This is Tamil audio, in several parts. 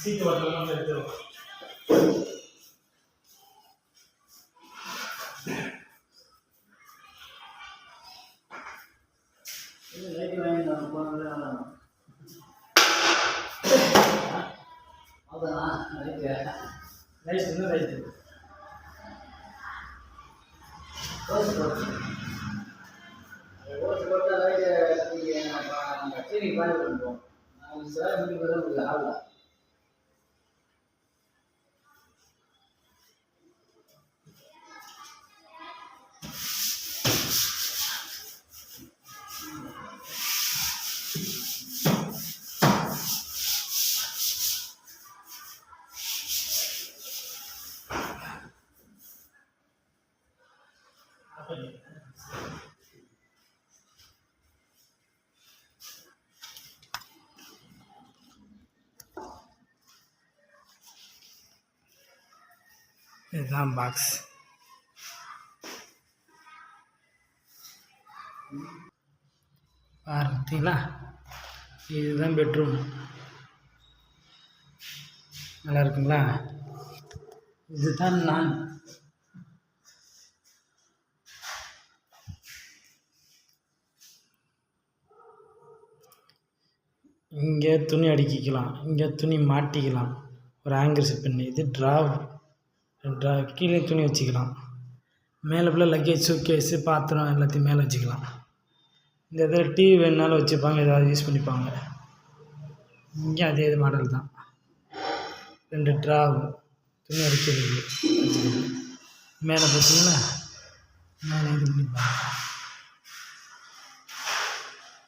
சீட்டு வரலாம் எடுத்துருவோம். லைட் வாங்கி அதான் லைட் இன்னும் லைட்டு ஓட்டு போட்டு லைட்டு கிளினிக் பாடி பண்ணுவோம். நான் சார் முடிவு வர ஆகல. இதுதான் பாக்ஸ். பார்த்தீங்களா, இதுதான் பெட்ரூம். நல்லா இருக்குங்களா? இதுதான் நான். இங்கே துணி அடுக்கிக்கலாம், இங்கே துணி மாட்டிக்கலாம். ஒரு ஆங்கர் செட் பண்ணி இது கீழே துணி வச்சுக்கலாம். மேலே ஃபுல்லாக லக்கேஜ் சூட்கேஸு பாத்திரம் எல்லாத்தையும் மேலே வச்சுக்கலாம். இந்த இதில் டிவி வேணுனாலும் வச்சுப்பாங்க, ஏதாவது யூஸ் பண்ணிப்பாங்க. இங்கே அதே இது மாடல் தான். 2 துணி அடிக்கிறது வச்சுக்கலாம். மேலே பார்த்தீங்கன்னா மேலே இது பண்ணிப்பாங்க.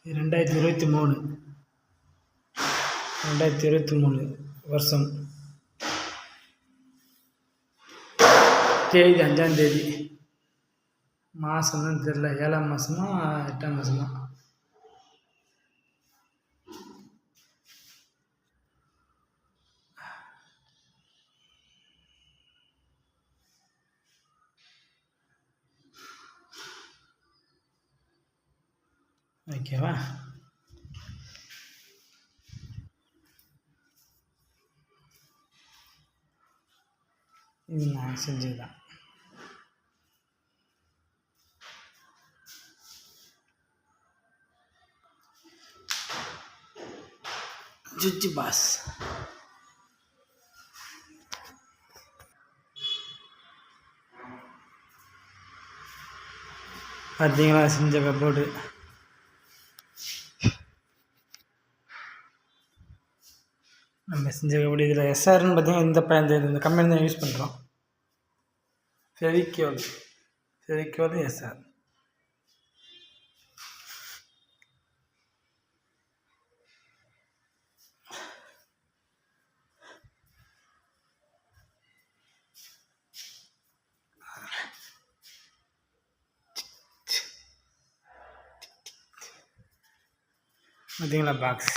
இது 2023 வருஷம். தேதி 5ஆம் தேதி. மாதம் தான் தெரில, 7ஆம் மாதமா 8ஆம் மாதமா. ஓகேவா? இது நான் செஞ்சது தான். ஜுஜி பாஸ். பார்த்தீங்களா செஞ்ச கப்போர்டு. நம்ம செஞ்ச கப்போர்டு. இதில் எஸ்ஆர்னு பார்த்தீங்கன்னா இந்த கம்பெனி தான் யூஸ் பண்ணுறோம். ஃபெவிக்யூல் எஸ்ஆர். பார்த்தீங்களா பாக்ஸ்,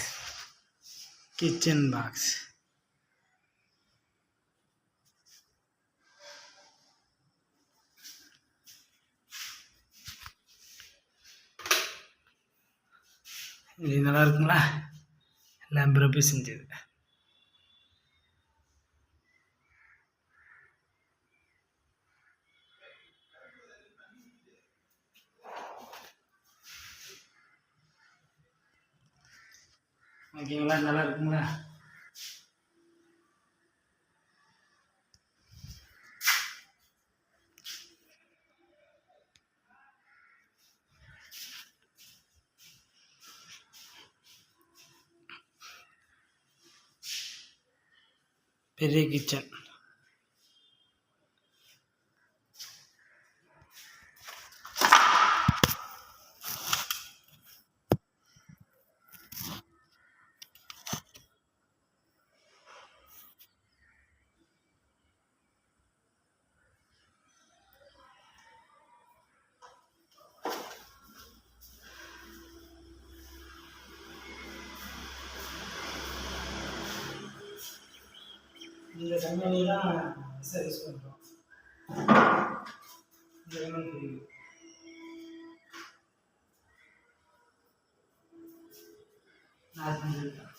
கிச்சன் பாக்ஸ். இது நல்லா இருக்குங்களா? எல்லாம் பிரபு செஞ்சது. ஓகேங்களா? நல்லா இருக்குங்களா? பெரிய கிச்சன். இந்த கம்பெனி தான் சர்வீஸ் பண்ணுறோம். இந்த கம்பெனி நான் செஞ்சுருக்கேன்.